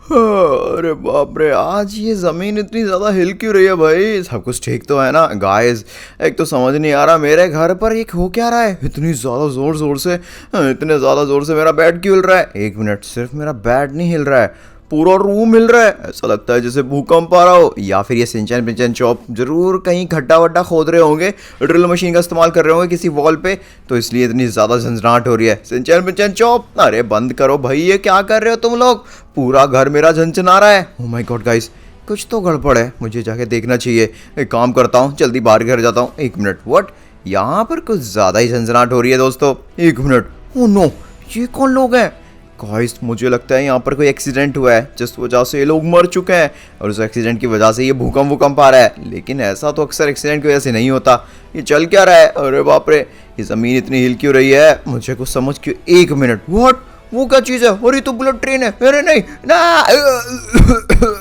अरे बाप रे, आज ये ज़मीन इतनी ज़्यादा हिल क्यों रही है भाई? सब कुछ ठीक तो है ना गाइस? एक तो समझ नहीं आ रहा मेरे घर पर ये हो क्या रहा है इतनी ज़्यादा ज़ोर ज़ोर से। इतने ज़्यादा ज़ोर से मेरा बेड क्यों हिल रहा है? एक मिनट, सिर्फ मेरा बेड नहीं हिल रहा है, पूरा रूम हिल रहा है। ऐसा लगता है जैसे भूकंप आ रहा हो, या फिर ये सिंचन पिंचन चॉप जरूर कहीं खड्डा वड्डा खोद रहे होंगे, ड्रिल मशीन का इस्तेमाल कर रहे होंगे किसी वॉल पे, तो इसलिए इतनी ज़्यादा झंझनाहट हो रही है। सिंचन पिंचन चॉप, अरे बंद करो भाई, ये क्या कर रहे हो तुम लोग? पूरा घर मेरा झंझना रहा है। ओह माय गॉड गाइस, कुछ तो गड़बड़ है, मुझे जाके देखना चाहिए। एक काम करता हूँ, जल्दी बाहर घर जाता हूँ। एक मिनट, व्हाट? यहाँ पर कुछ ज़्यादा ही झंझनाहट हो रही है दोस्तों। एक मिनट, ओह नो, ये कौन लोग हैं? गाइस मुझे लगता है यहाँ पर कोई एक्सीडेंट हुआ है, जिस वजह से ये लोग मर चुके हैं, और उस एक्सीडेंट की वजह से ये भूकंप आ रहा है। लेकिन ऐसा तो अक्सर एक्सीडेंट की वजह से नहीं होता। ये चल क्या रहा है? अरे बाप रे, ये ज़मीन इतनी हिल क्यों रही है? मुझे कुछ समझ क्यों। एक मिनट, व्हाट? वो क्या चीज़ है? अरे तो बुलेट ट्रेन है। अरे नहीं ना,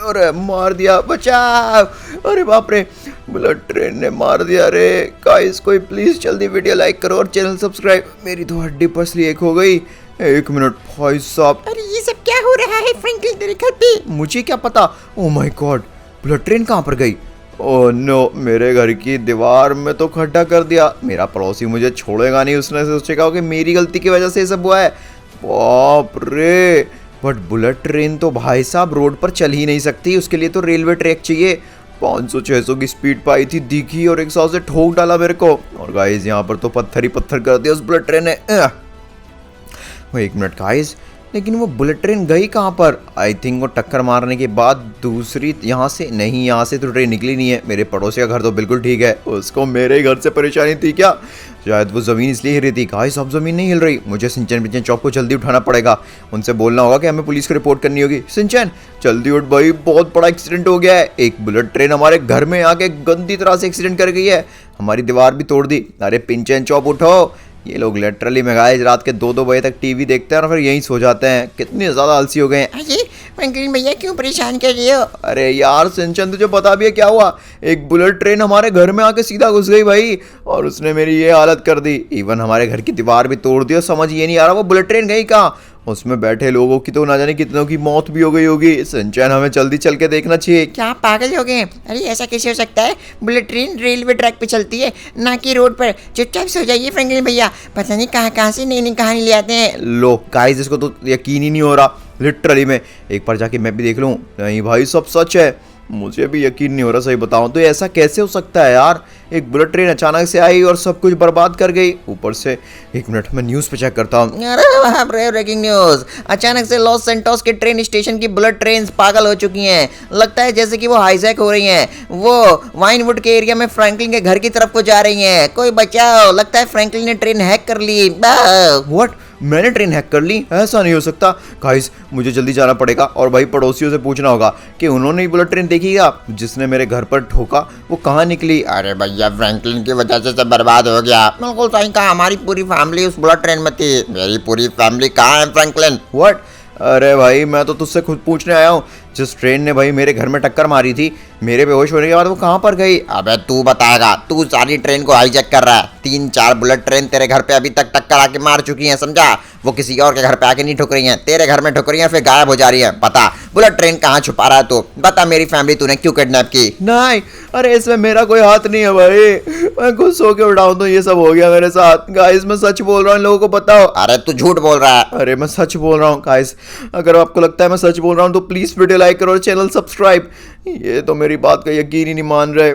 अरे मार दिया, बचाओ। अरे बाप रे, बुलेट ट्रेन ने मार दिया रे। गाइस कोई प्लीज़ जल्दी वीडियो लाइक करो और चैनल सब्सक्राइब। मेरी तो हड्डी पसली एक हो गई। एक मिनट भाई साहब, अरे ये सब क्या हो रहा है फ्रैंकलिन तेरे घर पे? मुझे क्या पता। Oh my God, bullet train कहाँ पर गई? ओह नो, मेरे घर की दीवार में तो खड्डा कर दिया। मेरा पड़ोसी मुझे छोड़ेगा नहीं, उसने सोचेगा कि मेरी गलती की वजह से ये सब हुआ है। बाप रे, बट बुलेट ट्रेन तो भाई साहब रोड पर चल ही नहीं सकती, उसके लिए तो रेलवे ट्रैक चाहिए। 500-600 की स्पीड पर आई थी, दिखी और एक साथ से ठोक डाला मेरे को। और गाइस यहाँ पर तो पत्थर ही पत्थर कर दिया उस बुलेट ट्रेन ने। एक मिनट गाइस, लेकिन वो बुलेट ट्रेन गई कहाँ पर? आई थिंक वो टक्कर मारने के बाद दूसरी यहाँ से नहीं, यहाँ से तो ट्रेन निकली नहीं है। मेरे पड़ोसी का घर तो बिल्कुल ठीक है, उसको मेरे घर से परेशानी थी क्या? शायद वो ज़मीन इसलिए हिल रही थी। गाइस अब ज़मीन नहीं हिल रही, मुझे सिंचन पिंचन चौक को जल्दी उठाना पड़ेगा। उनसे बोलना होगा कि हमें पुलिस को रिपोर्ट करनी होगी। सिंचन जल्दी उठ भाई, बहुत बड़ा एक्सीडेंट हो गया है। एक बुलेट ट्रेन हमारे घर में आके गंदी तरह से एक्सीडेंट कर गई है, हमारी दीवार भी तोड़ दी। अरे पिंचन चौप उठो। ये लोग लिटरली में गाइस रात के 2-2 बजे तक टीवी देखते हैं और फिर यहीं सो जाते हैं। कितने ज़्यादा आलसी हो गए हैं। अरे फ्रैंकलिन भैया क्यों परेशान कर रहे हो? अरे यार सिंचन, तुझे पता भी है क्या हुआ? एक बुलेट ट्रेन हमारे घर में आके सीधा घुस गई भाई, और उसने मेरी ये हालत कर दी। इवन हमारे घर की दीवार भी तोड़ दी। और समझ ये नहीं आ रहा वो बुलेट ट्रेन गई कहाँ। उसमें बैठे लोगों की तो ना जाने कितनों की मौत भी हो गई होगी। सिंचन हमें जल्दी चल के देखना चाहिए। क्या आप पागल हो गए हैं? अरे ऐसा कैसे हो सकता है? बुलेट ट्रेन रेलवे ट्रैक पे चलती है, ना कि रोड पर। चुपचाप सो जाइए फ्रैंकलिन भैया, पता नहीं कहाँ कहाँ से नई नई कहानी ले आते हैं। लो गाइस, इसको तो यकीन ही नहीं हो रहा लिटरली में। एक बार जाके मैं भी देख लूँ। नहीं भाई, सब सच है, मुझे भी यकीन नहीं हो रहा। सही बताऊं तो ऐसा कैसे हो सकता है यार? एक बुलेट ट्रेन अचानक से आई और सब कुछ बर्बाद कर गई ऊपर से। एक मिनट, मैं न्यूज़ पे चेक करता हूँ। अरे बाप रे, ब्रेकिंग न्यूज! अचानक से लॉस सेंटोस के ट्रेन स्टेशन की बुलेट ट्रेन पागल हो चुकी हैं। लगता है जैसे कि वो हाईजैक हो रही हैं। वो वाइनवुड के एरिया में फ्रैंकलिन के घर की तरफ को जा रही हैं। कोई बचाओ, लगता है फ्रैंकलिन ने ट्रेन हैक कर ली। व्हाट? मैंने ट्रेन हैक कर ली? ऐसा नहीं हो सकता गाइस, मुझे जल्दी जाना पड़ेगा। और भाई पड़ोसियों से पूछना होगा कि उन्होंने ही बुलेट ट्रेन देखी क्या जिसने मेरे घर पर ठोका, वो कहाँ निकली। अरे भैया, फ्रैंकलिन की वजह से सब बर्बाद हो गया। बिल्कुल सही कहा, हमारी पूरी फैमिली उस बुलेट ट्रेन में थी। मेरी पूरी फैमिली कहाँ है फ्रैंकलिन? व्हाट? अरे भाई मैं तो तुझसे खुद पूछने आया हूँ। जिस ट्रेन ने भाई मेरे घर में टक्कर मारी थी, मेरे बेहोश होने के बाद वो कहाँ पर गई? अबे तू बताएगा, तू सारी ट्रेन को हाईजैक कर रहा है। 3-4 बुलेट ट्रेन तेरे घर पे अभी तक टक्कर आके मार चुकी हैं, समझा? वो किसी और के घर पे आके नहीं ठुक रही हैं, तेरे घर में ठुक रही हैं, फिर गायब हो जा रही हैं। बता बुलेट ट्रेन कहाँ छुपा रहा है तू? बता, मेरी फैमिली तूने क्यों किडनैप की? नहीं, अरे इसमें मेरा कोई हाथ नहीं है भाई, मैं खुद सो के उठाऊं तो ये सब हो गया मेरे साथ। गाइस मैं सच बोल रहा हूँ, इन लोगों को बताओ। अरे तू झूठ बोल रहा है। अरे मैं सच बोल रहा हूँ गाइस, अगर आपको लगता है मैं सच बोल रहा हूँ तो प्लीज़ वीडियो लाइक करो और चैनल सब्सक्राइब। ये तो मेरी बात का यकीन ही नहीं मान रहे।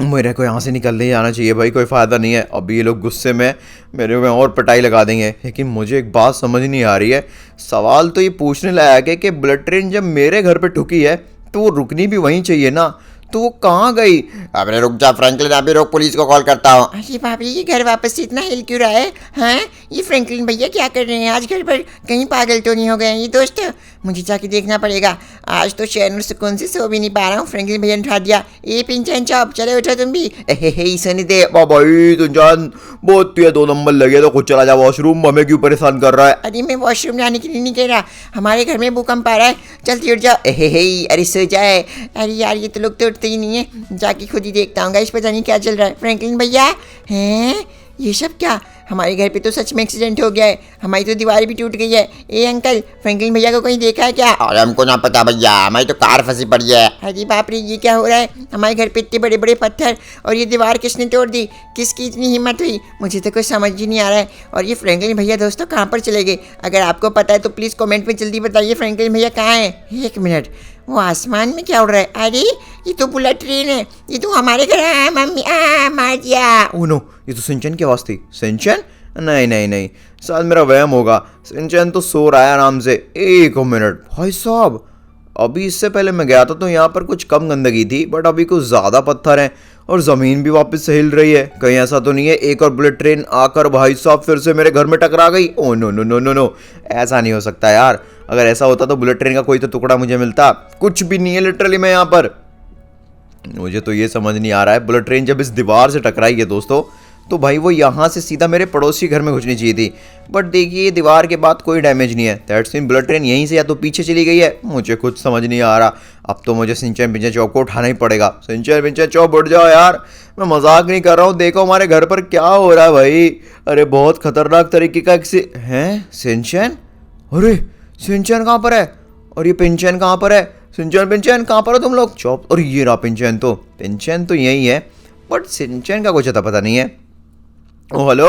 मेरे को यहाँ से निकल नहीं जाना चाहिए भाई, कोई फ़ायदा नहीं है। अभी ये लोग गुस्से में मेरे में और पिटाई लगा देंगे। लेकिन मुझे एक बात समझ नहीं आ रही है। सवाल तो ये पूछने लायक है कि बुलेट ट्रेन जब मेरे घर पे ठुकी है तो वो रुकनी भी वहीं चाहिए ना, तो वो कहाँ गई? अबे रुक जा फ्रैंकलिन, अभी रुक, पुलिस को कॉल करता हूँ। अरे बाप रे, ये घर वापस से इतना हिल क्यों रहा है? हाँ, ये फ्रैंकलिन भैया क्या कर रहे हैं आज घर पर? कहीं पागल तो नहीं हो गए ये दोस्त? मुझे जाके देखना पड़ेगा। आज तो चैन सुकून से सो भी नहीं पा रहा हूँ। फ्रैंकलिन भैया ने उठा दिया। ए पिंचन चौप, चले उठो तुम भी। हे सनी दे। भाई तुम जान बहुत तुझे 2 नंबर लगे तो खुद चला जा वॉशरूम, हमें क्यों परेशान कर रहा है? अरे मैं वॉशरूम जाने के लिए नहीं कह रहा, हमारे घर में भूकंप आ रहा है, जल्दी उठ जाओ। हे अरे सो जाए। अरे यार ये तो लोग तो उठते ही नहीं है, जाके खुद ही देखता हूँ। गाइस पता नहीं क्या चल रहा है। फ्रैंकलिन भैया हैं, ये सब क्या? हमारे घर पे तो सच में एक्सीडेंट हो गया है, हमारी तो दीवार भी टूट गई है। ए अंकल, फ्रैंकलिन भैया को कहीं देखा है क्या? और हमको ना पता भैया, हमारी तो कार फंसी पड़ी है। अरे बाप रे, ये क्या हो रहा है? हमारे घर पे इतने बड़े बड़े पत्थर, और ये दीवार किसने तोड़ दी? किसकी इतनी हिम्मत हुई? मुझे तो कुछ समझ ही नहीं आ रहा है। और ये फ्रैंकलिन भैया दोस्तों कहाँ पर चले गए? अगर आपको पता है तो प्लीज़ कमेंट में जल्दी बताइए फ्रैंकलिन भैया कहाँ हैं। एक मिनट, वो आसमान में क्या उड़ रहा है? अरे ये तो बुलेट ट्रेन है, ये तो हमारे घर आया। मम्मी मार दिया। ओह नो, ये तो सिंचन की आवाज़ थी। सिंचन? नहीं नहीं नहीं, शायद मेरा वहम होगा। सिंचन तो सो रहा है आराम से। एक मिनट भाई साहब, अभी इससे पहले मैं गया था तो यहाँ पर कुछ कम गंदगी थी, बट अभी कुछ ज़्यादा पत्थर हैं और ज़मीन भी वापस से हिल रही है। कहीं ऐसा तो नहीं है एक और बुलेट ट्रेन आकर भाई साहब फिर से मेरे घर में टकरा गई? Oh no no no no no, ऐसा नहीं हो सकता यार। अगर ऐसा होता तो बुलेट ट्रेन का कोई तो टुकड़ा मुझे मिलता। कुछ भी नहीं है लिटरली मैं यहाँ पर। मुझे तो ये समझ नहीं आ रहा है, बुलेट ट्रेन जब इस दीवार से टकराई है दोस्तों, तो भाई वो यहाँ से सीधा मेरे पड़ोसी घर में घुसनी चाहिए थी। बट देखिए दीवार के बाद कोई डैमेज नहीं है। दैट्स मीन बुलेट ट्रेन यहीं से या तो पीछे चली गई है। मुझे कुछ समझ नहीं आ रहा। अब तो मुझे सिंचन पिंचन चौक को उठाना ही पड़ेगा। सिंचन पिंचन चौक उठ जाओ यार, मैं मजाक नहीं कर रहा हूँ। देखो हमारे घर पर क्या हो रहा है भाई। अरे बहुत खतरनाक तरीके का हैं सिंचन। अरे सिंचन कहाँ पर है? और ये पिंचन कहाँ पर है? सिंचन पिंचन कहाँ पर हो तुम लोग? चौप। और ये रहा पिंचन तो यही है, बट सिंचन का कुछ अता पता नहीं है। ओ हेलो,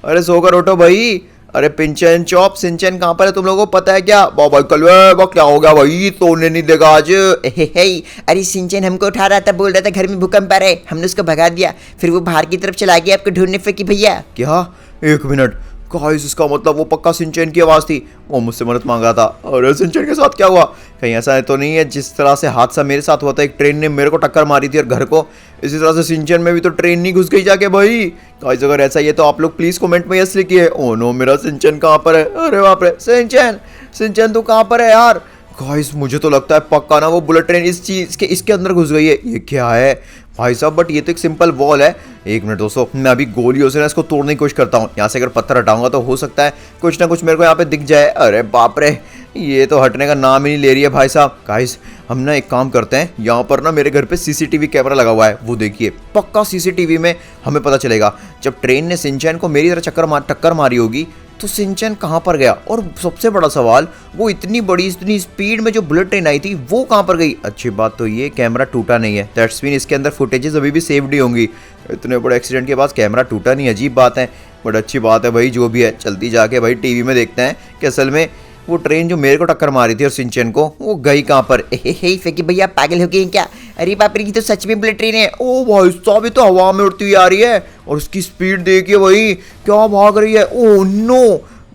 अरे सोकर उठो भाई। अरे पिंचन चौप, सिंचन कहाँ पर है तुम लोगों को पता है क्या? बाबा कलवे क्या हो गया भाई, तोड़ने नहीं देगा आज? अरे सिंचन हमको उठा रहा था, बोल रहा था घर में भूकंप आ रहा है, हमने उसको भगा दिया, फिर वो बाहर की तरफ चला गया आपको ढूंढने। फिर कि भैया क्या? एक मिनट गाइस, इसका मतलब वो पक्का सिंचन की आवाज़ थी। वो मुझसे मदद मांग रहा था। अरे सिंचन के साथ क्या हुआ? कहीं ऐसा तो नहीं है जिस तरह से हादसा मेरे साथ हुआ था, एक ट्रेन ने मेरे को टक्कर मारी थी और घर को, इसी तरह से सिंचन में भी तो ट्रेन नहीं घुस गई जाके भाई? गाइस अगर ऐसा ही है तो आप लोग प्लीज़ कमेंट में यस लिखिए। ओ नो, मेरा सिंचन कहाँ पर है? अरे बाप रे, सिंचन तू कहाँ पर है यार? गाइस मुझे तो लगता है पक्का ना वो बुलेट ट्रेन इस चीज़ के इसके अंदर घुस गई है। ये क्या है भाई साहब? बट ये तो एक सिंपल वॉल है। एक मिनट दोस्तों, मैं अभी गोलियों से ना इसको तोड़ने की कोशिश करता हूँ। यहाँ से अगर पत्थर हटाऊंगा तो हो सकता है कुछ ना कुछ मेरे को यहाँ पे दिख जाए। अरे बाप रे, ये तो हटने का नाम ही नहीं ले रही है भाई साहब। गाइस हम ना एक काम करते हैं, यहाँ पर ना मेरे घर पे सीसीटीवी कैमरा लगा हुआ है, वो देखिए पक्का सीसीटीवी में हमें पता चलेगा जब ट्रेन ने सिंचन को मेरी तरह टक्कर मारी होगी तो सिंचन कहाँ पर गया। और सबसे बड़ा सवाल, वो इतनी स्पीड में जो बुलेट ट्रेन आई थी वो कहाँ पर गई? अच्छी बात तो ये कैमरा टूटा नहीं है। दैट्स मीन इसके अंदर फुटेजेस अभी भी सेव्ड ही होंगी। इतने बड़े एक्सीडेंट के बाद कैमरा टूटा नहीं, अजीब बात है, बट अच्छी बात है भाई। जो भी है जल्दी जाके भाई टीवी में देखते हैं कि असल में वो ट्रेन जो मेरे को टक्कर मारी थी और सिंचन को, वो गई कहाँ पर? फेंकी भैया पागल हो गए हैं क्या? अरे बाप रे, ये तो सच में बुलेट ट्रेन है। ओ भाई साहब, ये तो हवा में उड़ती हुई आ रही है और उसकी स्पीड देखिए भाई, क्या भाग रही है। ओ नो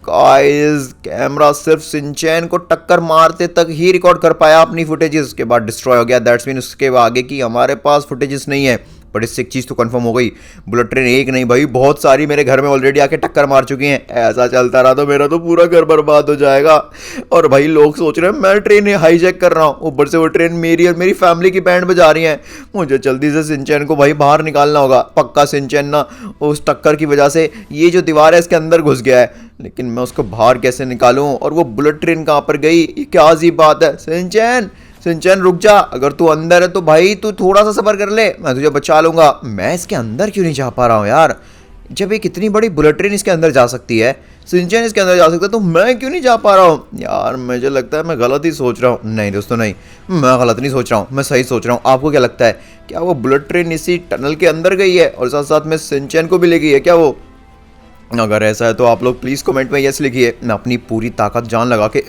गाइस, कैमरा सिर्फ सिंचन को टक्कर मारते तक ही रिकॉर्ड कर पाया अपनी फुटेजेस, उसके बाद डिस्ट्रॉय हो गया। दैट्स मीन उसके आगे की हमारे पास फुटेजेस नहीं है। बट इससे एक चीज़ तो कंफर्म हो गई, बुलेट ट्रेन एक नहीं भाई बहुत सारी मेरे घर में ऑलरेडी आके टक्कर मार चुकी हैं। ऐसा चलता रहा तो मेरा तो पूरा घर बर्बाद हो जाएगा। और भाई लोग सोच रहे हैं मैं ट्रेन हाईजैक कर रहा हूँ, ऊपर से वो ट्रेन मेरी और मेरी फैमिली की बैंड बजा रही है। मुझे जल्दी से सिंचन को भाई बाहर निकालना होगा। पक्का सिंचन ना उस टक्कर की वजह से ये जो दीवार है इसके अंदर घुस गया है, लेकिन मैं उसको बाहर कैसे निकालूं? और वो बुलेट ट्रेन कहाँ पर गई? ये क्या अजीब बात है। सिंचन रुक जा, अगर तू अंदर है तो भाई तू थोड़ा सा सब्र कर ले, मैं तुझे बचा लूंगा। मैं इसके अंदर क्यों नहीं जा पा रहा हूँ यार? जब एक इतनी बड़ी बुलेट ट्रेन इसके अंदर जा सकती है, सिंचन इसके अंदर जा सकता है, तो मैं क्यों नहीं जा पा रहा हूँ यार? मुझे लगता है मैं गलत ही सोच रहा हूँ। नहीं दोस्तों नहीं, मैं गलत नहीं सोच रहा हूँ, मैं सही सोच रहा हूँ। आपको क्या लगता है, क्या वो बुलेट ट्रेन इसी टनल के अंदर गई है और साथ साथ में सिंचन को भी ले गई है क्या वो? अगर ऐसा है तो आप लोग प्लीज़ कमेंट में यस लिखिए। मैं अपनी पूरी ताकत जान लगा के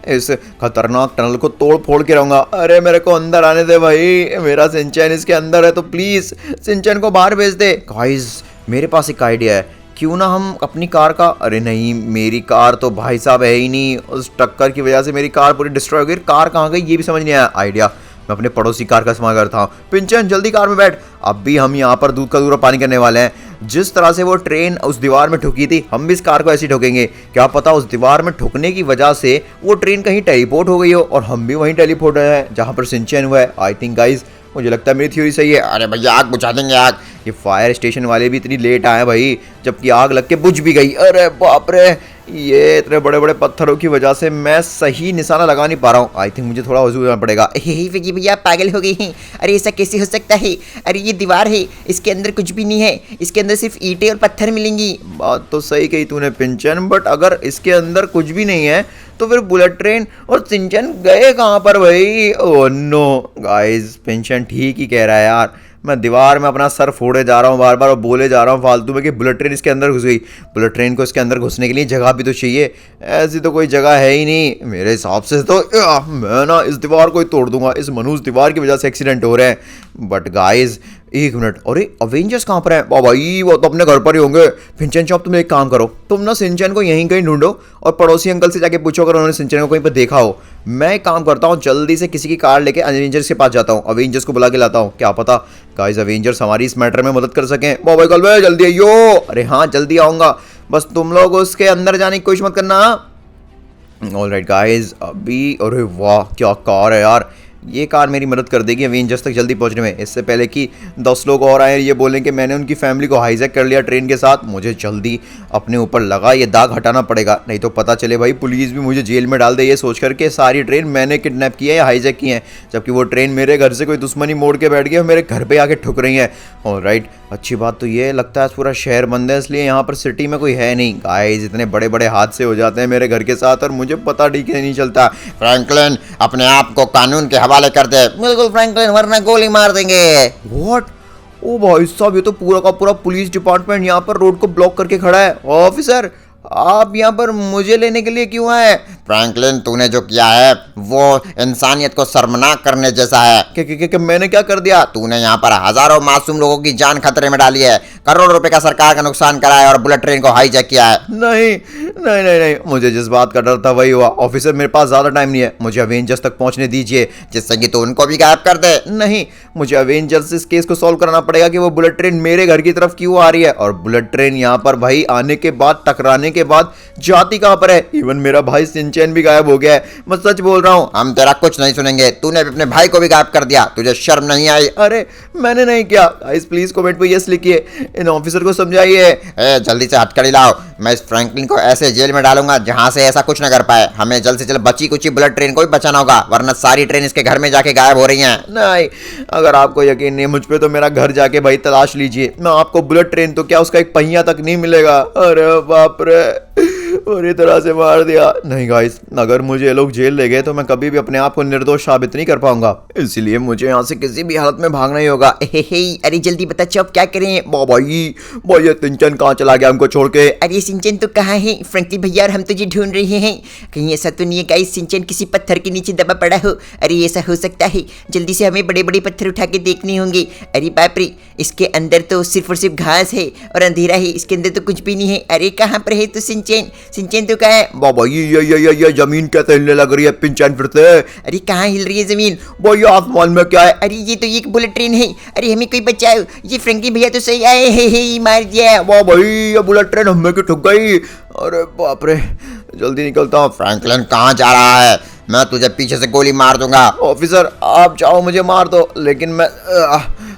इस खतरनाक टनल को तोड़ फोड़ के रहूँगा। अरे मेरे को अंदर आने दे भाई, मेरा सिंचन इसके अंदर है तो प्लीज़ सिंचन को बाहर भेज दे। गाइस मेरे पास एक आइडिया है, क्यों ना हम अपनी कार का, अरे नहीं मेरी कार तो भाई साहब है ही नहीं, उस टक्कर की वजह से मेरी कार पूरी डिस्ट्रॉय हो गई। कार कहाँ गई ये भी समझ नहीं आया। आइडिया, मैं अपने पड़ोसी कार का इस्तेमाल करता हूँ। पिंचन जल्दी कार में बैठ, अब भी हम यहाँ पर दूध का दूरा पानी करने वाले हैं। जिस तरह से वो ट्रेन उस दीवार में ठुकी थी, हम भी इस कार को ऐसे ठोकेंगे। क्या पता उस दीवार में ठुकने की वजह से वो ट्रेन कहीं टेलीपोर्ट हो गई हो और हम भी वहीं टेलीपोर्ट हुए हैं जहाँ पर सिंचन हुआ है। आई थिंक गाइस, मुझे लगता है मेरी थ्योरी सही है। अरे भैया आग बुझा देंगे आग। ये फायर स्टेशन वाले भी इतनी लेट आए भाई, जबकि आग लग के बुझ भी गई। अरे बाप रे, ये इतने बड़े बड़े पत्थरों की वजह से मैं सही निशाना लगा नहीं पा रहा हूँ। आई थिंक मुझे थोड़ा वजू करना पड़ेगा। हे विकी भैया पागल हो गई हैं। अरे ऐसा कैसे हो सकता है? अरे ये दीवार है, इसके अंदर कुछ भी नहीं है, इसके अंदर सिर्फ ईंटें और पत्थर मिलेंगी। बात तो सही कही तूने पिंचन, बट अगर इसके अंदर कुछ भी नहीं है तो फिर बुलेट ट्रेन और सिंचन गए कहाँ पर भाई? ओह नो गाइस, पिंचन ठीक ही कह रहा है यार। मैं दीवार में अपना सर फोड़े जा रहा हूँ बार बार और बोले जा रहा हूँ फालतू में कि बुलेट ट्रेन इसके अंदर घुस गई। बुलेट ट्रेन को इसके अंदर घुसने के लिए जगह भी तो चाहिए, ऐसी तो कोई जगह है ही नहीं मेरे हिसाब से। तो मैं ना इस दीवार को ही तोड़ दूंगा, इस मनहूस दीवार की वजह से एक्सीडेंट हो रहे हैं। बट गाइज एक मिनट, अरे अवेंजर्स कहाँ पर है? भाई वो तो अपने घर पर ही होंगे। पिंचन चौप तुम एक काम करो, तुम ना सिंचन को यहीं कहीं ढूंढो और पड़ोसी अंकल से जाके पूछो अगर उन्होंने सिंचन को कहीं पर देखा हो। मैं एक काम करता हूँ, जल्दी से किसी की कार लेके अवेंजर्स के पास जाता हूँ, अवेंजर्स को बुला के लाता हूँ। क्या पता गाइस अवेंजर्स हमारी इस मैटर में मदद कर सकें। बाबा कल भाई जल्दी आइयो। अरे हाँ जल्दी आऊँगा, बस तुम लोग उसके अंदर जाने की कोशिश मत करना। ऑलराइट गाइस, अभी अरे वाह क्या कार है यार, ये कार मेरी मदद कर देगी अवेंजर्स तक जल्दी पहुंचने में, इससे पहले कि 10 लोग और आए ये बोलें कि मैंने उनकी फैमिली को हाईजैक कर लिया ट्रेन के साथ। मुझे जल्दी अपने ऊपर लगा ये दाग हटाना पड़ेगा, नहीं तो पता चले भाई पुलिस भी मुझे जेल में डाल दे ये सोच करके सारी ट्रेन मैंने किडनैप की है या हाईजैक की है, जबकि वो ट्रेन मेरे घर से कोई दुश्मनी मोड़ के बैठ गई और मेरे घर पर आके ठुक रही है। ऑलराइट, अच्छी बात तो ये लगता है पूरा शहर बंद है, इसलिए यहाँ पर सिटी में कोई है नहीं। गाइस इतने बड़े बड़े हादसे हो जाते हैं मेरे घर के साथ और मुझे पता ठीक नहीं चलता। फ्रैंकलिन अपने आप को कानून के हवाले कर दे। बिल्कुल फ्रैंकलिन, वरना गोली मार देंगे। व्हाट? ओ भाई साहब, ये तो पूरा का पूरा पुलिस डिपार्टमेंट यहाँ पर रोड को ब्लॉक करके खड़ा है। ऑफिसर आप यहाँ पर मुझे लेने के लिए क्यों आए? फ्रैंकलिन तूने जो किया है वो इंसानियत को शर्मनाक करने जैसा है। क्या मैंने क्या कर दिया? तूने यहाँ पर हजारों मासूम लोगों की जान खतरे में डाली है, करोड़ों रुपए का सरकार का नुकसान करा है और बुलेट ट्रेन को हाईजैक किया है। नहीं नहीं नहीं नहीं, मुझे जिस बात का डर था वही हुआ। ऑफिसर मेरे पास ज्यादा टाइम नहीं है, मुझे अवेंजर्स तक पहुंचने दीजिए। जिससे कि तू उनको भी गायब कर दे। नहीं, मुझे अवेंजर्स इस केस को सॉल्व कराना पड़ेगा कि वो बुलेट ट्रेन मेरे घर की तरफ क्यों आ रही है, और बुलेट ट्रेन यहाँ पर भाई आने के बाद टकराने के बाद जाती कहाँ पर है? इवन मेरा भाई सिंचन भी गायब हो गया है, मैं सच बोल रहा हूँ। हम तेरा कुछ नहीं सुनेंगे, तूने अपने भाई को भी गायब कर दिया, तुझे शर्म नहीं आई? अरे मैंने नहीं किया। गाइस प्लीज कमेंट पे यस लिखिए, इन ऑफिसर को समझाइए। जल्दी से हथकड़ी लाओ, मैं इस फ्रैंकलिन को ऐसे जेल में डालूंगा जहां से ऐसा कुछ न कर पाए। हमें जल्द से जल्द बची कुची बुलेट ट्रेन को भी बचाना होगा, वरना सारी ट्रेन इसके घर में जाके गायब हो रही हैं। नहीं, अगर आपको यकीन नहीं मुझ पे तो मेरा घर जाके भाई तलाश लीजिए, मैं आपको बुलेट ट्रेन तो क्या उसका एक पहिया तक नहीं मिलेगा। अरे बाप रे, पूरी तरह से मार दिया। नहीं गाइस, अगर मुझे ये लोग जेल ले गए तो मैं कभी भी अपने आप को निर्दोष साबित नहीं कर पाऊंगा, इसलिए मुझे यहाँ से किसी भी हालत में भागना ही होगा। अरे जल्दी बता चौप, क्या करें? भाई ये सिंचन कहाँ चला गया हमको छोड़ के? अरे सिंचन तो कहाँ है फ्रैंकलिन भैया, और हम तुझे ढूंढ रहे हैं। कहीं ऐसा तो नहीं है गाइस सिंचन किसी पत्थर के नीचे दबा पड़ा हो? अरे ऐसा हो सकता है, जल्दी से हमें बड़े बड़े पत्थर उठा के देखने होंगे। अरे बाप रे, इसके अंदर तो सिर्फ और सिर्फ घास है और अंधेरा है, इसके अंदर तो कुछ भी नहीं है। अरे कहाँ पर है तू सिंचन? सिंचन तो कहाँ है? बाबा ये जमीन कैसे हिलने लग रही है पिंचन फिर से? अरे कहाँ हिल रही है जमीन? भाई आसमान में क्या है? अरे ये तो एक बुलेट ट्रेन है। अरे हमें कोई बचाओ, ये फ्रैंकलिन भैया तो सही आए हे मार दिया। वाह भाई, ये बुलेट ट्रेन हमें की ठुक गई। अरे बाप रे, जल्दी निकलता हूँ। फ्रैंकलिन कहाँ जा रहा है? मैं तुझे पीछे से गोली मार दूंगा। ऑफिसर आप चाहो मुझे मार दो, लेकिन मैं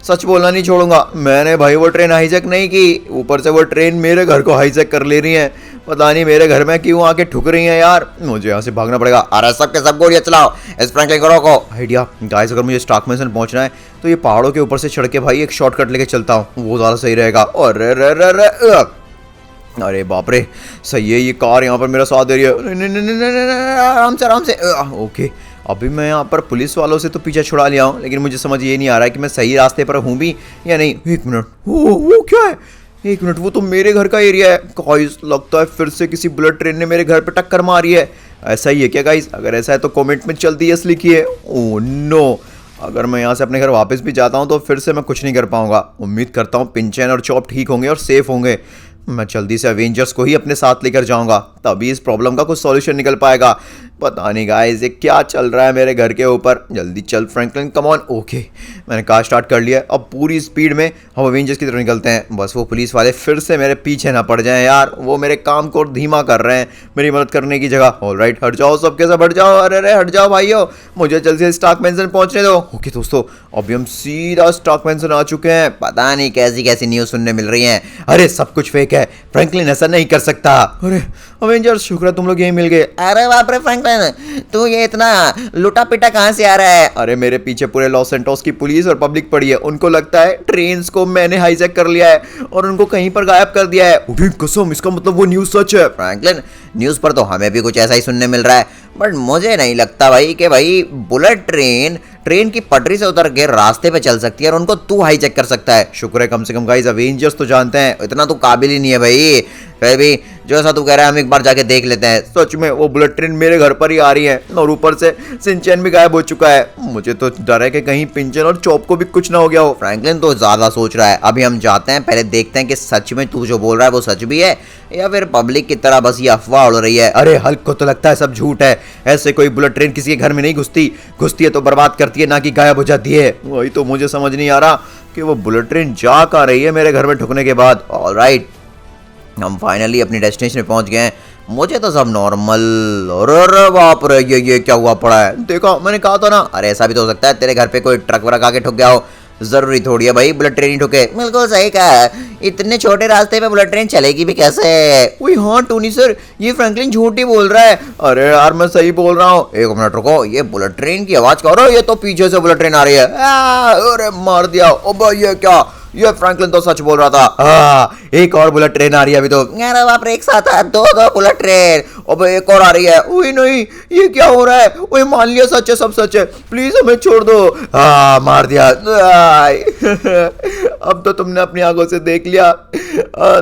सच बोलना नहीं छोड़ूंगा। मैंने भाई वो ट्रेन हाईजैक नहीं की, ऊपर से वो ट्रेन मेरे घर को हाईजैक कर ले रही है। पता नहीं मेरे घर में क्यों आके ठुक रही हैं यार, मुझे यहाँ से भागना पड़ेगा। अरे सबके सब गोलियां चलाओ, इस फ्रैंकलिन को रोको। आइडिया गाइस, अगर मुझे स्टॉक मैसन पहुंचना है तो ये पहाड़ों के ऊपर से चढ़ के भाई एक शॉर्टकट लेके चलता हूँ, वो ज़्यादा सही रहेगा। और अरे बाप रे, सही है, ये कार यहाँ पर मेरा साथ दे रही है। आराम से ओके, अभी मैं यहाँ पर पुलिस वालों से तो पीछे छुड़ा लिया हूँ, लेकिन मुझे समझ ये नहीं आ रहा है कि मैं सही रास्ते पर हूँ भी या नहीं। एक मिनट, वो क्या है? एक मिनट, वो तो मेरे घर का एरिया है। गाइस लगता है फिर से किसी बुलेट ट्रेन ने मेरे घर पे टक्कर मारी है। ऐसा ही है क्या गाइस? अगर ऐसा है तो कमेंट में जल्दी यस लिखिए। ओह नो, अगर मैं यहाँ से अपने घर वापस भी जाता हूँ तो फिर से मैं कुछ नहीं कर पाऊंगा। उम्मीद करता हूँ पिंचन और चॉप ठीक होंगे और सेफ होंगे। मैं जल्दी से अवेंजर्स को ही अपने साथ लेकर जाऊंगा, तभी इस प्रॉब्लम का कुछ सॉल्यूशन निकल पाएगा। पता नहीं गाइस ये क्या चल रहा है मेरे घर के ऊपर। जल्दी चल फ्रैंकलिन, कम ऑन। ओके, मैंने कार स्टार्ट कर लिया। अब पूरी स्पीड में हम अवेंजर्स की तरफ निकलते हैं। बस वो पुलिस वाले फिर से मेरे पीछे ना पड़ जाएं यार, वो मेरे काम को धीमा कर रहे हैं मेरी मदद करने की जगह। ऑलराइट, हट जाओ, सबके सब हट जाओ। अरे अरे हट जाओ भाइयों, मुझे जल्दी से स्टॉक मैंशन पहुंचने दो। ओके दोस्तों, अभी हम सीधा स्टॉक मैंशन आ चुके हैं। पता नहीं कैसी कैसी न्यूज़ सुनने मिल रही हैं। अरे सब कुछ फेक है, फ्रैंकलिन ऐसा नहीं कर सकता। अरे अवेंजर्स, शुक्र है तुम लोग यहीं मिल गए। अरे बाप रे फ्रैंकलिन, तू ये इतना लुटा पिटा कहाँ से आ रहा है? अरे मेरे पीछे पूरे लॉस एंटोस की पुलिस और पब्लिक पड़ी है। उनको लगता है ट्रेन्स को मैंने हाईजैक कर लिया है और उनको कहीं पर गायब कर दिया है। उठी कसम, इसका मतलब वो न्यूज़ सच है। फ्रैंकलिन, न्यूज़ पर तो हमें भी कुछ ऐसा ही सुनने मिल रहा है, बट मुझे नहीं लगता भाई कि बुलेट ट्रेन की पटरी से उतर के रास्ते पे चल सकती है और उनको तू हाईजैक कर सकता है। शुक्र है कम से कम गाइस अवेंजर्स तो जानते हैं। इतना तो काबिल ही नहीं है भाई। फिर भी जो ऐसा तू कह रहा है हम एक बार जाके देख लेते हैं। सच में वो बुलेट ट्रेन मेरे घर पर ही आ रही है और ऊपर से सिंचैन भी गायब हो चुका है। मुझे तो डर है कि कहीं पिंचन और चॉप को भी कुछ ना हो गया हो। फ्रैंकलिन तो ज्यादा सोच रहा है। अभी हम जाते हैं, पहले देखते हैं कि सच में तू जो बोल रहा है वो सच भी है या फिर पब्लिक की तरह बस ये अफवाह उड़ रही है। अरे हल्क को तो लगता है सब झूठ है। ऐसे कोई बुलेट ट्रेन किसी के घर में नहीं घुसती है तो बर्बाद करती है, ना कि गायब हो जाती है। वही तो मुझे समझ नहीं आ रहा कि वो बुलेट ट्रेन जा कहाँ रही है मेरे घर में ठुकने के बाद। ऑलराइट, हम फाइनली अपनी डेस्टिनेशन पे पहुंच गए हैं। मुझे तो सब नॉर्मल। अरे बाप रे, ये क्या हुआ पड़ा है? देखो मैंने कहा था ना। अरे ऐसा भी तो हो सकता है तेरे घर पे कोई ट्रक वरक आके ठुक गया हो। जरूरी थोड़ी है भाई बुलेट ट्रेन ही ठुके। बिल्कुल सही कहा, इतने छोटे रास्ते पे बुलेट ट्रेन चलेगी भी कैसे? वही हाँ टोनी सर, ये फ्रैंकलिन झूठ ही बोल रहा है। अरे यार मैं सही बोल रहा हूँ। एक मिनट रुको, ये बुलेट ट्रेन की आवाज करो। ये तो पीछे से बुलेट ट्रेन आ रही है। अरे मार दिया। ओ भाई ये क्या, ये फ्रैंकलिन तो सच बोल रहा था। एक और बुलेट ट्रेन आ रही है अभी तो। अरे बाप रे, एक साथ दो बुलेट ट्रेन। अब एक और आ रही है। ओए नहीं, ये क्या हो रहा है? ओए मान लिया सच है, सब सच है, प्लीज हमें छोड़ दो। मार दिया। अब तो तुमने अपनी आंखों से देख लिया।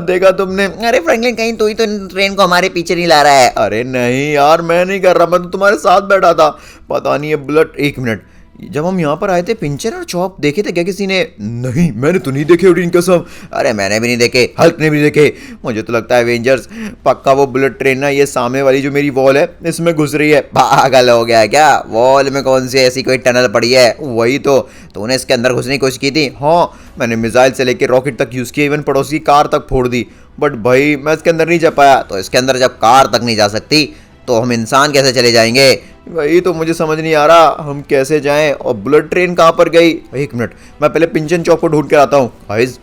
देखा तुमने। अरे फ्रैंकलिन, कहीं तू ही तो ट्रेन को हमारे पीछे नहीं ला रहा है? अरे नहीं यार, मैं नहीं कर रहा, मैं तो तुम्हारे साथ बैठा था। पता नहीं ये बुलेट। एक मिनट, जब हम यहाँ पर आए थे पिंचर और चॉप देखे थे क्या किसी ने? नहीं मैंने तो नहीं देखे उड़ीन कसम। अरे मैंने भी नहीं देखे, हल्क ने भी देखे। मुझे तो लगता है एवेंजर्स पक्का वो बुलेट ट्रेन ना ये सामने वाली जो मेरी वॉल है इसमें घुस रही है। पागल हो गया क्या? वॉल में कौन सी ऐसी कोई टनल पड़ी है? वही तो। तूने इसके अंदर घुसने की कोशिश की थी? हाँ, मैंने मिसाइल से लेकर रॉकेट तक यूज़ किया, इवन पड़ोसी की कार तक फोड़ दी, बट भाई मैं इसके अंदर नहीं जा पाया। तो इसके अंदर जब कार तक नहीं जा सकती तो हम इंसान कैसे चले जाएंगे? वही तो मुझे समझ नहीं आ रहा हम कैसे जाएं। और बुलेट ट्रेन कहाँ पर गई? एक मिनट, मैं पहले पिंचन चौक को ढूंढ कर आता हूँ। गाइस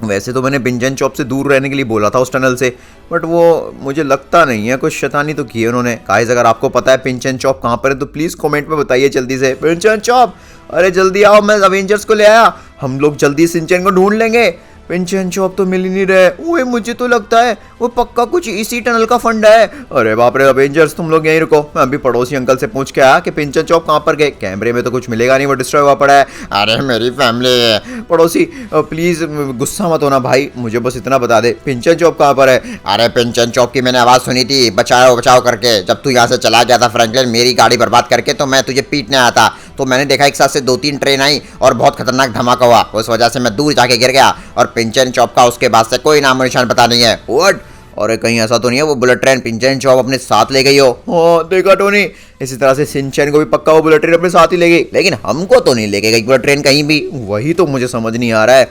वैसे तो मैंने पिंचन चौक से दूर रहने के लिए बोला था उस टनल से, बट वो मुझे लगता नहीं है, कुछ शैतानी तो की है उन्होंने। गाइस अगर आपको पता है पिंचन चौक कहाँ पर है तो प्लीज़ कमेंट में बताइए जल्दी से। पिंचन चौक, अरे जल्दी आओ, मैं अवेंजर्स को ले आया। हम लोग जल्दी सिंचन को ढूंढ लेंगे। पिंचन चौक तो मिल ही नहीं रहे। ओए मुझे तो लगता है वो पक्का कुछ इसी टनल का फंड है। अरे बाप रे अवेंजर्स, तुम लोग यहीं रुको, मैं अभी पड़ोसी अंकल से पूछ के आया कि पिंचन चौक कहाँ पर गए। कैमरे में तो कुछ मिलेगा नहीं, वो डिस्ट्रॉय हुआ पड़ा है। अरे मेरी फैमिली। पड़ोसी प्लीज गुस्सा मत होना भाई, मुझे बस इतना बता दे पिंचन चौक कहाँ पर है। अरे पिंचन चौक की मैंने आवाज सुनी थी, बचाओ बचाओ करके। जब तू यहाँ से चला गया था फ्रैंकलिन मेरी गाड़ी बर्बाद करके, तो मैं तुझे पीटने आया था। तो मैंने देखा एक साथ से 2-3 ट्रेन आई और बहुत खतरनाक धमाका हुआ। उस वजह से मैं दूर जाके गिर गया और पिंचन चौक का उसके बाद से कोई नामो निशान पता नहीं है। व्हाट? और कहीं ऐसा तो नहीं है वो बुलेट ट्रेन पिंचन चौक अपने साथ ले गई हो? हाँ देखा टोनी, इसी तरह से सिंचन को भी पक्का वो बुलेट ट्रेन अपने साथ ही ले गई। लेकिन हमको तो नहीं लेके गई बुलेट ट्रेन कहीं भी। वही तो मुझे समझ नहीं आ रहा है,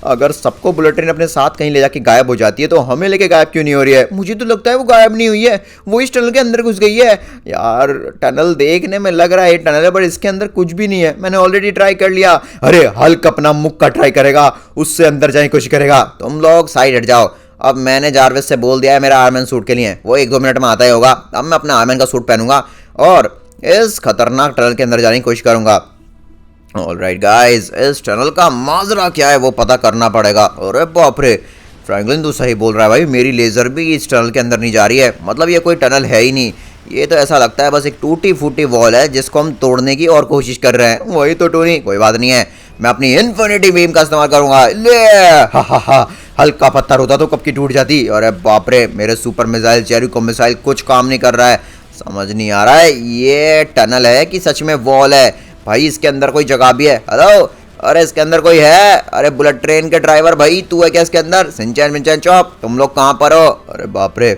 अगर सबको बुलेट ट्रेन अपने साथ कहीं ले जाके गायब हो जाती है तो हमें लेके गायब क्यों नहीं हो रही है? मुझे तो लगता है वो गायब नहीं हुई है, वो इस टनल के अंदर घुस गई है। यार टनल देखने में लग रहा है ये टनल है, पर इसके अंदर कुछ भी नहीं है। मैंने ऑलरेडी ट्राई कर लिया। अरे हल्क अपना मुक्का ट्राई करेगा, उससे अंदर जाने की कोशिश करेगा। तुम लोग साइड हट जाओ। अब मैंने जारविस से बोल दिया है मेरा आर्मन सूट के लिए, वो 1-2 मिनट में आता ही होगा। अब मैं अपना आर्मन का सूट पहनूंगा और इस खतरनाक टनल के अंदर जाने की कोशिश करूंगा। ऑलराइट गाइस, इस टनल का माजरा क्या है वो पता करना पड़ेगा। अरे बाप रे, फ्रैंकलिन तू सही बोल रहा है भाई, मेरी लेजर भी इस टनल के अंदर नहीं जा रही है। मतलब ये कोई टनल है ही नहीं, ये तो ऐसा लगता है बस एक टूटी फूटी वॉल है जिसको हम तोड़ने की और कोशिश कर रहे हैं। वही तो टोनी, कोई बात नहीं है, मैं अपनी इन्फिनिटी बीम का इस्तेमाल करूंगा। ले हा, हल्का पत्थर होता तो कब की टूट जाती। अरे बाप रे, मेरे सुपर मिसाइल जेरिको मिसाइल कुछ काम नहीं कर रहा है। समझ नहीं आ रहा है ये टनल है कि सच में वॉल है। भाई इसके अंदर कोई जगह भी है? हेलो, अरे इसके अंदर कोई है? अरे बुलेट ट्रेन के ड्राइवर भाई तू है क्या इसके अंदर? सिंचन मिंचन चौप, तुम लोग कहाँ पर हो? अरे बाप रे,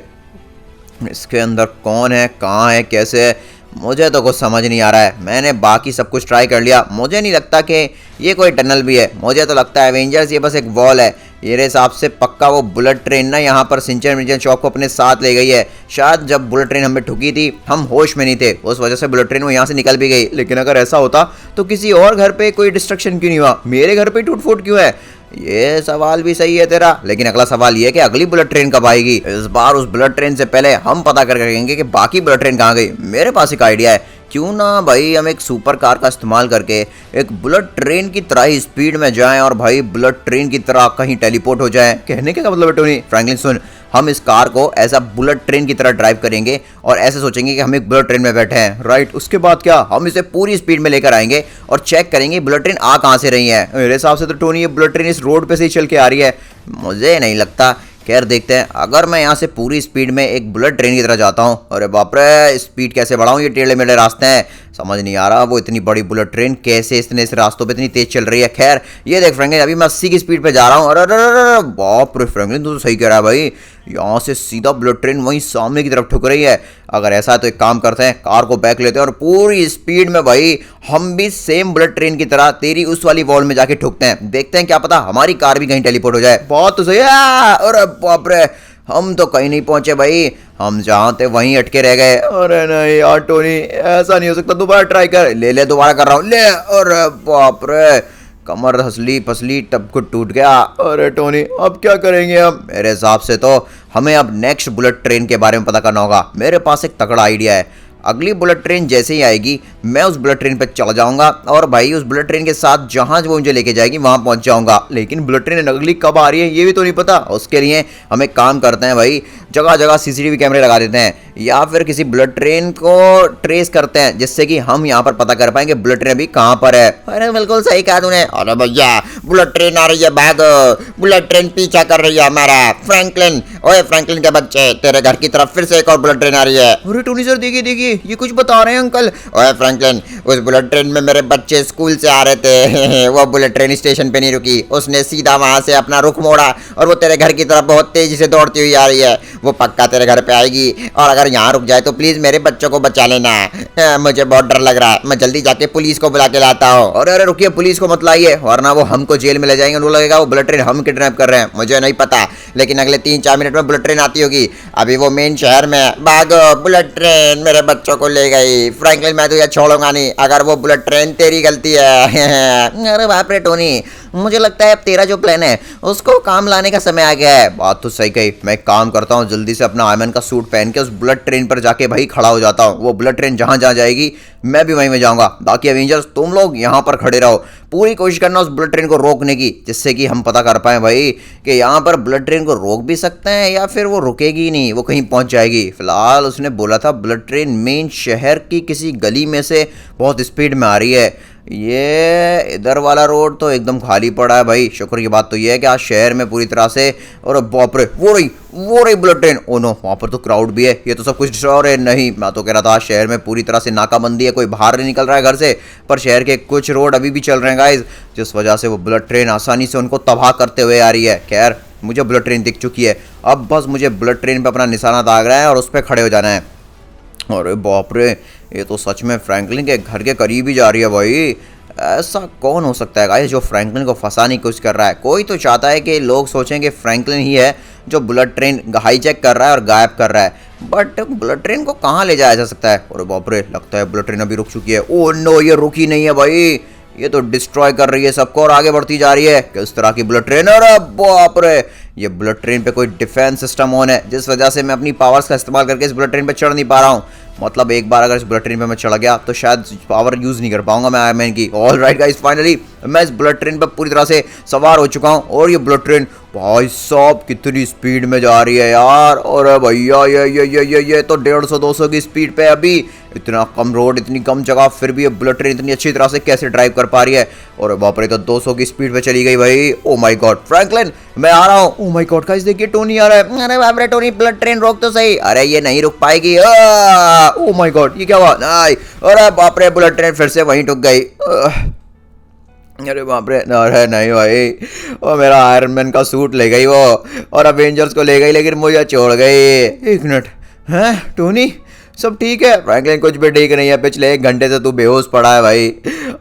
इसके अंदर कौन है, कहाँ है, कैसे है, मुझे तो कुछ समझ नहीं आ रहा है। मैंने बाकी सब कुछ ट्राई कर लिया, मुझे नहीं लगता कि ये कोई टनल भी है। मुझे तो लगता है एवेंजर्स ये बस एक वॉल है। मेरे हिसाब से पक्का वो बुलेट ट्रेन ना यहाँ पर सिंचन मिंचन शॉप को अपने साथ ले गई है। शायद जब बुलेट ट्रेन हमें ठुकी थी हम होश में नहीं थे, उस वजह से बुलेट ट्रेन वो यहाँ से निकल भी गई। लेकिन अगर ऐसा होता तो किसी और घर पे कोई डिस्ट्रक्शन क्यों नहीं हुआ, मेरे घर पे टूट फूट क्यों है? ये सवाल भी सही है तेरा, लेकिन अगला सवाल ये है कि अगली बुलेट ट्रेन कब आएगी। इस बार उस बुलेट ट्रेन से पहले हम पता कर करेंगे कि बाकी बुलेट ट्रेन कहाँ गई। मेरे पास एक आइडिया है, क्यों ना भाई हम एक सुपर कार का इस्तेमाल करके एक बुलेट ट्रेन की तरह ही स्पीड में जाएं और भाई बुलेट ट्रेन की तरह कहीं टेलीपोर्ट हो जाएं। कहने का मतलब है टोनी, फ्रैंकलिन सुन, हम इस कार को ऐसा बुलेट ट्रेन की तरह ड्राइव करेंगे और ऐसे सोचेंगे कि हम एक बुलेट ट्रेन में बैठे हैं, राइट। उसके बाद क्या, हम इसे पूरी स्पीड में लेकर आएंगे और चेक करेंगे बुलेट ट्रेन आ कहाँ से रही है। मेरे हिसाब से तो टोनी ये बुलेट ट्रेन इस रोड पे से ही चल के आ रही है, मुझे नहीं लगता। खैर देखते हैं, अगर मैं यहाँ से पूरी स्पीड में एक बुलेट ट्रेन की तरह जाता हूँ, अरे बाप रे स्पीड कैसे बढ़ाऊँ, ये टेढ़े मेढ़े रास्ते हैं, समझ नहीं आ रहा वो इतनी बड़ी बुलेट ट्रेन कैसे इस रास्तों पे इतनी तेज चल रही है। खैर ये देख फ्रैंकलिन, अभी मैं 80 की स्पीड पे जा रहा हूँ। अरे बाप रे फ्रैंकलिन तू तो सही कह रहा है भाई, यहाँ से सीधा बुलेट ट्रेन वहीं सामने की तरफ ठुक रही है। अगर ऐसा है तो एक काम करते हैं, कार को बैक लेते हैं और पूरी स्पीड में भाई हम भी सेम बुलेट ट्रेन की तरह तेरी उस वाली वॉल में जाके ठुकते हैं। देखते हैं क्या पता हमारी कार भी कहीं टेलीपोर्ट हो जाए। बहुत तो सही है। अरे बाप रे हम तो कहीं नहीं पहुंचे भाई, हम जहाँ थे वहीं अटके रह गए। अरे नहीं यार टोनी, ऐसा नहीं हो सकता, दोबारा ट्राई कर। ले दोबारा कर रहा हूँ, ले। अरे बाप रे कमर हसली पसली टप को टूट गया। अरे टोनी अब क्या करेंगे हम? मेरे हिसाब से तो हमें अब नेक्स्ट बुलेट ट्रेन के बारे में पता करना होगा। मेरे पास एक तगड़ा आइडिया है, अगली बुलेट ट्रेन जैसे ही आएगी मैं उस बुलेट ट्रेन पर चला जाऊंगा और भाई उस बुलेट ट्रेन के साथ जहां वो मुझे लेके जाएगी वहां पहुंच जाऊंगा। लेकिन बुलेट ट्रेन अगली कब आ रही है ये भी तो नहीं पता। उसके लिए हम एक काम करते हैं भाई, जगह जगह सीसीटीवी कैमरे लगा देते हैं या फिर किसी बुलेट ट्रेन को ट्रेस करते हैं जिससे कि हम यहाँ पर पता कर पाएंगे बुलेट ट्रेन अभी कहाँ पर है। अरे बिल्कुल सही कहा तूने। अरे भैया बुलेट ट्रेन आ रही है, भागो, बुलेट ट्रेन पीछा कर रही है हमारा। फ्रैंकलिन, ओए फ्रैंकलिन के बच्चे, तेरे घर की तरफ फिर से एक और बुलेट ट्रेन आ रही है। अरे टोनी सर देखिए देखिए ये कुछ बता रहे हैं अंकल। ओए फ्रैंकलिन, उस बुलेट ट्रेन में मेरे बच्चे स्कूल से आ रहे थे वो बुलेट ट्रेन स्टेशन पे नहीं रुकी, उसने सीधा वहां से अपना रुख मोड़ा और वो तेरे घर की तरफ बहुत तेजी से दौड़ती हुई आ रही है। वो पक्का तेरे घर पे आएगी और अगर यहाँ रुक जाए तो प्लीज मेरे बच्चों को बचा लेना। मुझे बहुत डर लग रहा है, मैं जल्दी जाके पुलिस को बुला के लाता हूँ। और अरे रुकिए, पुलिस को मत लाइए वरना वो हमको जेल में ले जाएंगे, उनको लगेगा वो बुलेट ट्रेन हम किडनैप कर रहे हैं। मुझे नहीं पता, लेकिन अगले 3-4 मिनट में बुलेट ट्रेन आती होगी। अभी वो मेन शहर में है, भागो, बुलेट ट्रेन मेरे बच्चों को ले गई। फ्रैंकलिन मैं तुझे छोड़ूंगा नहीं अगर वो बुलेट ट्रेन तेरी गलती है। अरे बाप रे टोनी, मुझे लगता है अब तेरा जो प्लान है उसको काम लाने का समय आ गया है। बात तो सही कही, मैं एक काम करता हूँ, जल्दी से अपना आयरन का सूट पहन के उस बुलेट ट्रेन पर जाके भाई खड़ा हो जाता हूँ। वो बुलेट ट्रेन जहाँ जहाँ जाएगी मैं भी वहीं में जाऊँगा। बाकी एवेंजर्स तुम लोग यहाँ पर खड़े रहो, पूरी कोशिश करना उस बुलेट ट्रेन को रोकने की, जिससे कि हम पता कर पाएँ भाई कि यहाँ पर बुलेट ट्रेन को रोक भी सकते हैं या फिर वो रुकेगी ही नहीं, वो कहीं पहुँच जाएगी। फिलहाल उसने बोला था बुलेट ट्रेन मेन शहर की किसी गली में से बहुत स्पीड में आ रही है। ये इधर वाला रोड तो एकदम खाली पड़ा है भाई। शुक्र की बात तो ये है कि आज शहर में पूरी तरह से, और बाप रे वो रही बुलेट ट्रेन। ओ नो, वहाँ पर तो क्राउड भी है, ये तो सब कुछ डिस्ट्रॉय है। नहीं, मैं तो कह रहा था शहर में पूरी तरह से नाकाबंदी है, कोई बाहर नहीं निकल रहा है घर से, पर शहर के कुछ रोड अभी भी चल रहे हैं गाइज, जिस वजह से वो बुलेट ट्रेन आसानी से उनको तबाह करते हुए आ रही है। खैर मुझे बुलेट ट्रेन दिख चुकी है, अब बस मुझे बुलेट ट्रेन पर अपना निशाना दाग रहा है और उस पर खड़े हो जाना है। अरे बाप रे, ये तो सच में फ्रैंकलिन के घर के करीब ही जा रही है भाई। ऐसा कौन हो सकता है गाइस जो फ्रैंकलिन को फंसाने की कोशिश कर रहा है? कोई तो चाहता है कि लोग सोचें कि फ्रैंकलिन ही है जो बुलेट ट्रेन हाईजैक कर रहा है और गायब कर रहा है, बट बुलेट ट्रेन को कहाँ ले जाया जा सकता है? अरे बाप रे, लगता है बुलेट ट्रेन अभी रुक चुकी है। ओह नो, ये रुकी नहीं है भाई, ये तो डिस्ट्रॉय कर रही है सबको और आगे बढ़ती जा रही है। किस तरह की बुलेट ट्रेन? अरे बाप रे, ये बुलेट ट्रेन पे कोई डिफेंस सिस्टम ऑन है, जिस वजह से मैं अपनी पावर्स का इस्तेमाल करके इस बुलेट ट्रेन पे चढ़ नहीं पा रहा हूँ। मतलब एक बार अगर इस बुलेट ट्रेन पे मैं चढ़ गया तो शायद पावर यूज नहीं कर पाऊंगा मैं आयरन मैन की। ऑल राइट गाइस, फाइनली मैं इस बुलेट ट्रेन पर पूरी तरह से सवार हो चुका हूँ और ये बुलेट ट्रेन भाई साहब कितनी स्पीड में जा रही है यार। और भैया ये तो 150-200 की स्पीड पे अभी, इतना कम रोड, इतनी कम जगह, फिर भी ये बुलेट ट्रेन इतनी अच्छी तरह से कैसे ड्राइव कर पा रही है? और बाप रे, तो 200 की स्पीड पे चली गई भाई। ओ माय गॉड फ्रैंकलिन, मैं आ रहा हूँ। ओ माय गॉड गाइस देखिए टोनी आ रहा है। अरे बाप रे टोनी, बुलेट ट्रेन रोक तो सही। अरे ये नहीं रुक पाएगी। ओ माय गॉड, ये क्या हुआ? नहीं, अरे बाप रे, बुलेट ट्रेन फिर से वहीं टुक गई। अरे बाप रे, अरे नहीं भाई, वो मेरा आयरन मैन का सूट ले गई वो, और अवेंजर्स को ले गई लेकिन मुझे छोड़ गई। एक मिनट, हैं टोनी, सब ठीक है? फ्रैंकलिन कुछ भी ठीक नहीं है, पिछले 1 घंटे से तू बेहोश पड़ा है भाई।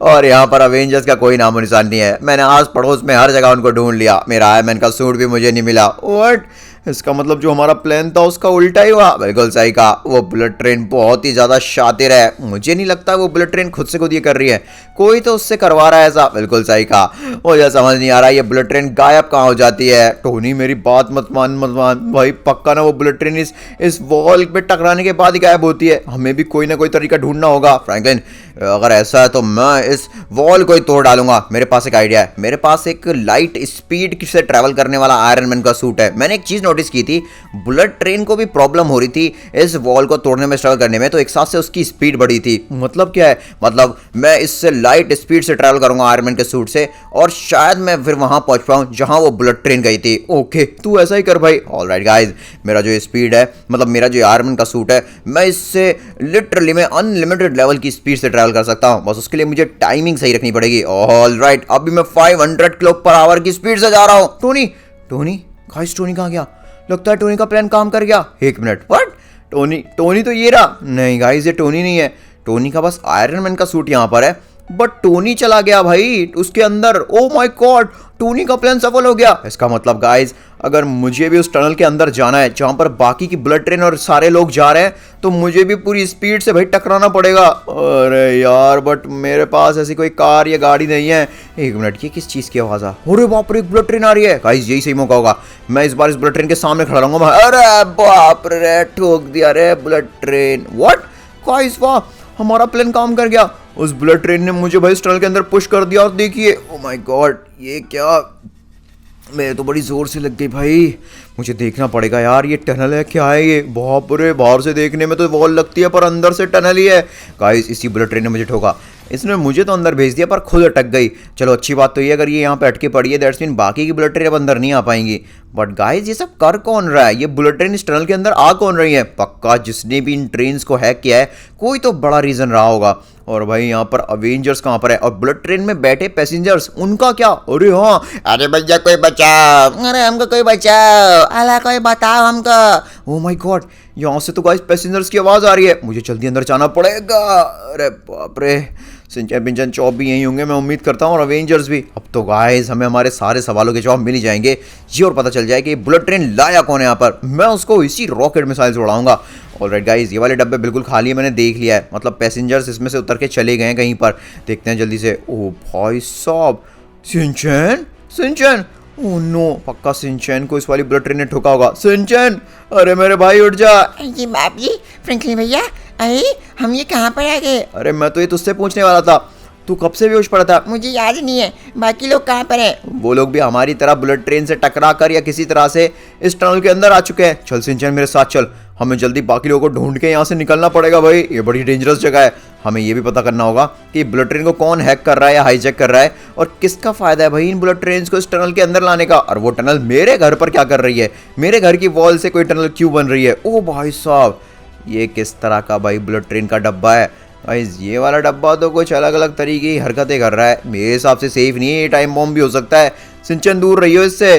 और यहाँ पर अवेंजर्स का कोई नामो निशान नहीं है। मैंने आस पड़ोस में हर जगह उनको ढूंढ लिया, मेरा आयरन मैन का सूट भी मुझे नहीं मिला। व्हाट? इसका मतलब जो हमारा प्लान था उसका उल्टा ही हुआ। बिल्कुल सही कहा, वो बुलेट ट्रेन बहुत ही ज्यादा शातिर है। मुझे नहीं लगता वो बुलेट ट्रेन खुद से खुद ये कर रही है, कोई तो उससे करवा रहा है ऐसा। बिल्कुल सही कहा, मुझे समझ नहीं आ रहा ये बुलेट ट्रेन गायब कहाँ हो जाती है। टोनी मेरी बात मत मान भाई, पक्का ना वो बुलेट ट्रेन इस वॉल पे टकराने के बाद ही गायब होती है। हमें भी कोई ना कोई तरीका ढूंढना होगा। फ्रैंकलिन अगर ऐसा है तो मैं इस वॉल को ही तोड़ डालूंगा। मेरे पास एक आइडिया है, मेरे पास एक लाइट स्पीड से ट्रैवल करने वाला आयरन मैन का सूट है। मैंने एक चीज नोटिस की थी, बुलेट ट्रेन को भी प्रॉब्लम हो रही थी इस वॉल को तोड़ने में, स्ट्रगल करने में, तो एक साथ से उसकी स्पीड बढ़ी थी। मतलब क्या है? मतलब मैं इससे लाइट स्पीड से ट्रैवल करूंगा आयरन मैन के सूट से, और शायद मैं फिर वहां पहुंच पाऊं जहां वो बुलेट ट्रेन गई थी। ओके, तू ऐसा ही कर भाई। ऑलराइट गाइस, मेरा जो स्पीड है, मतलब मेरा जो आयरन मैन का सूट है, मैं इससे लिटरली मैं अनलिमिटेड लेवल की स्पीड से ट्रैवल कर सकता हूं। बस उसके लिए मुझे टाइमिंग सही रखनी पड़ेगी। ऑलराइट, अभी मैं 500 किलोमीटर की स्पीड से जा रहा हूं। टोनी गाइस, टोनी कहाँ गया? लगता है टोनी का प्लान काम कर गया। 1 मिनट, व्हाट? टोनी तो ये रहा। नहीं गाइस, ये टोनी नहीं है। टोनी का बस आयरन मैन का सूट यहाँ पर है, बट टोनी चला गया भाई उसके अंदर। ओ माय गॉड, टोनी का प्लान सफल हो गया। इसका मतलब गाइस, अगर मुझे भी उस टनल के अंदर जाना है जहां पर बाकी की बुलेट ट्रेन और सारे लोग जा रहे हैं, तो मुझे भी पूरी स्पीड से भाई टकराना पड़ेगा। अरे यार, बट मेरे पास ऐसी कोई कार या गाड़ी नहीं है। 1 मिनट, ये किस चीज की आवाज आ? अरे बाप रे, एक बुलेट ट्रेन आ रही है। गाइस यही सही मौका होगा, मैं इस बार इस बुलेट ट्रेन के सामने खड़ा रहूंगा। अरे बाप रे, ठोक दिया रे बुलेट ट्रेन। व्हाट गाइस, वाह, हमारा प्लान काम कर गया। उस बुलेट ट्रेन ने मुझे भाई इस टनल के अंदर पुश कर दिया। और देखिए, ओ माय गॉड, ये क्या, मेरे तो बड़ी जोर से लग गई भाई। मुझे देखना पड़ेगा यार, ये टनल है क्या है ये? बाप रे, बाहर से देखने में तो वॉल लगती है पर अंदर से टनल ही है। गाइस इसी बुलेट ट्रेन ने मुझे ठोका, इसने मुझे तो अंदर भेज दिया पर खुद अटक गई। चलो अच्छी बात तो ये, अगर ये यहाँ पे अटके पड़ी है, दैट्स मीन बाकी की बुलेट ट्रेन अब अंदर नहीं आ पाएंगी। बट गाइस, ये सब कर कौन रहा है? ये बुलेट ट्रेन इस टनल के अंदर आ कौन रही है? पक्का जिसने भी इन ट्रेन्स को हैक किया है, कोई तो बड़ा रीजन रहा होगा। और भाई यहाँ पर अवेंजर्स कहाँ पर है? और बुलेट ट्रेन में बैठे पैसेंजर्स, उनका क्या? अरे हाँ, अरे भैया कोई बचाओ, अरे हमको कोई बचाओ, अल्लाह कोई बताओ हमको। ओ माय गॉड, यहाँ से तो गाइस पैसेंजर्स की आवाज आ रही है। मुझे जल्दी अंदर जाना पड़ेगा। अरे बाप रे, सिंचन पिंचन चौब भी यहीं होंगे मैं उम्मीद करता हूँ, और अवेंजर्स भी। अब तो गाइस हमें हमारे सारे सवालों के जवाब मिल ही जाएंगे। ये और पता चल जाए कि बुलेट ट्रेन लाया कौन है यहाँ पर। मैं उसको इसी रॉकेट मिसाइल से उड़ाऊंगा। ऑलराइट गाइस, ये वाले डब्बे बिल्कुल खाली है, मैंने देख लिया है। मतलब पैसेंजर्स इसमें से उतर के चले गए हैं कहीं पर। देखते हैं जल्दी से। ओ भाई साहब, सिंचन, ओह नो, पक्का सिंचन को इस वाली बुलेट ट्रेन ने ठोका होगा। सिंचन, अरे मेरे भाई उठ जा। जी बाप जी, फ्रैंकलिन भैया, अरे हम ये कहाँ पर आ गए? अरे मैं तो ये तुझसे पूछने वाला था, तू कब से बेहोश पड़ा था? मुझे याद नहीं है, बाकी लोग कहाँ पर हैं? वो लोग भी हमारी तरह बुलेट ट्रेन से टकरा कर या किसी तरह से इस टनल के अंदर आ चुके हैं। चल सिंचन, मेरे साथ चल, हमें जल्दी बाकी लोगों को ढूंढ के यहाँ से निकलना पड़ेगा भाई। ये बड़ी डेंजरस जगह है। हमें ये भी पता करना होगा कि बुलेट ट्रेन को कौन हैक कर रहा है या हाईजैक कर रहा है, और किसका फायदा है भाई इन बुलेट ट्रेन को इस टनल के अंदर लाने का। और वो टनल मेरे घर पर क्या कर रही है? मेरे घर की वॉल से कोई टनल क्यों बन रही है? ओ भाई साहब, ये किस तरह का भाई बुलेट ट्रेन का डब्बा है? गाइस ये वाला डब्बा तो कुछ अलग अलग तरीके की हरकतें कर रहा है। मेरे हिसाब से सेफ नहीं है, ये टाइम बॉम्ब भी हो सकता है। सिंचन दूर रहियो इससे।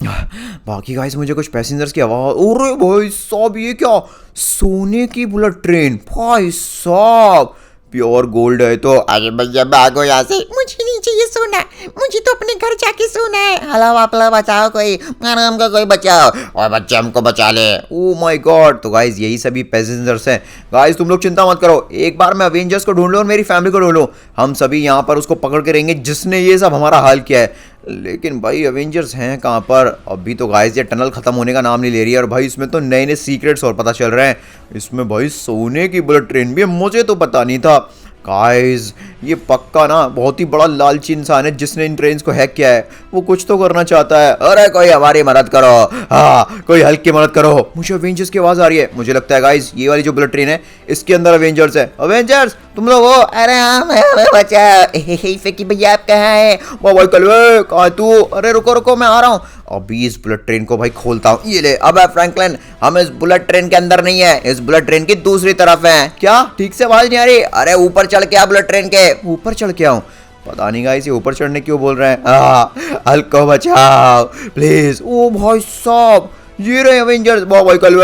बाकी गाइस मुझे कुछ पैसेंजर्स की आवाज। अरे भाई साहब, ये क्या? सोने की बुलेट ट्रेन भाई साहब, प्योर गोल्ड है तो। अरे भैया भागो यहाँ से, मुझे नहीं चाहिए सोना, मुझे तो अपने घर जाके सोना है। हलो आप लोग बचाओ कोई, अरे हमको कोई बचाओ, और बच्चे हमको बचा ले। ओ माय गॉड, तो गाइस यही सभी पैसेंजर्स हैं। गाइस तुम लोग चिंता मत करो, एक बार मैं अवेंजर्स को ढूंढ लूं और मेरी फैमिली को ढूंढ लूं, हम सभी यहाँ पर उसको पकड़ के रहेंगे जिसने ये सब हमारा हाल किया है। लेकिन भाई अवेंजर्स हैं कहाँ पर? अभी तो गाइस ये टनल खत्म होने का नाम नहीं ले रही है, और भाई इसमें तो नए नए सीक्रेट्स और पता चल रहे हैं। इसमें भाई सोने की बुलेट ट्रेन भी है, मुझे तो पता नहीं था। गाइस ये पक्का ना बहुत ही बड़ा लालची इंसान है जिसने इन ट्रेन्स को हैक किया है। वो कुछ तो करना चाहता है। अरे कोई हमारी मदद करो, हाँ कोई हेल्प की मदद करो। मुझे अवेंजर्स की आवाज आ रही है। मुझे लगता है गाइस ये वाली जो बुलेट ट्रेन है इसके अंदर अवेंजर्स है। अवेंजर्स तुम लोग हो? अरे हमें बचाओ। फेंकी भैया आप कहाँ है? भाई कलवे कहाँ तू? अरे रुको रुको, मैं आ रहा हूँ। अभी इस बुलेट ट्रेन को भाई खोलता हूँ। ये ले। अब फ्रैंकलिन, हम इस बुलेट ट्रेन के अंदर नहीं है, इस बुलेट ट्रेन की दूसरी तरफ है। क्या? ठीक से आवाज नहीं आ रही। अरे ऊपर चढ़ के आ बुलेट ट्रेन के। ऊपर चढ़ के आऊं? पता नहीं गाइस ये ऊपर चढ़ने क्यों बोल रहे हैं। हल्क को बचाओ प्लीज। ओ भाई साहब, ये रहे एवेंजर्स। वाह भाई कल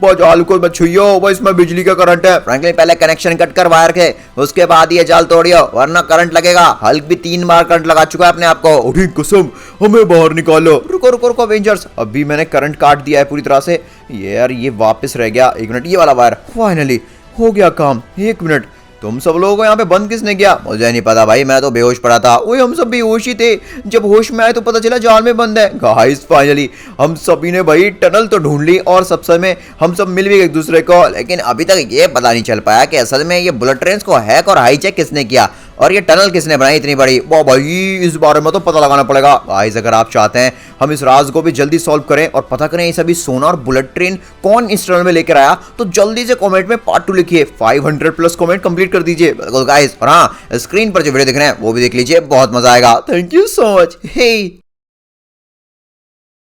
बहुत जाल को मत छुइयो भाई, इसमें बिजली का करंट है। फ्रैंकलिन पहले कनेक्शन कट कर वायर के, उसके बाद ये जाल तोड़ियो वरना करंट लगेगा। हल्क भी 3 बार करंट लगा चुका है अपने आप को। उठी कसम, हमें बाहर निकालो। रुको रुको रुको एवेंजर्स, अभी मैंने करंट काट दिया है पूरी तरह से। ये यार ये वापस रह गया। एक मिनट, ये वाला वायर फाइनली हो गया काम। एक मिनट, तुम सब लोगों को यहाँ पे बंद किसने किया? मुझे नहीं पता भाई, मैं तो बेहोश पड़ा था। ओए हम सब बेहोश ही थे। जब होश में आए तो पता चला जाल में बंद है। गाइस फाइनली हम सभी ने भाई टनल तो ढूंढ ली और सब समय हम सब मिल भी गए एक दूसरे को। लेकिन अभी तक ये पता नहीं चल पाया कि असल में ये बुलेट ट्रेन को हैक और हाईजैक किसने किया और ये टनल किसने बनाई इतनी बड़ी। वाह भाई, इस बारे में तो पता लगाना पड़ेगा। गाइस अगर आप चाहते हैं हम इस राज को भी जल्दी सॉल्व करें और पता करें ये सभी सोना और बुलेट ट्रेन कौन इस टनल में लेकर आया, तो जल्दी से कमेंट में पार्ट 2 लिखिए। 500 प्लस कमेंट कंप्लीट कर दीजिए। बिल्कुल गाइस, और हाँ, स्क्रीन पर जो वीडियो दिख रहे हैं वो भी देख लीजिए, बहुत मजा आएगा। Thank you so much. Hey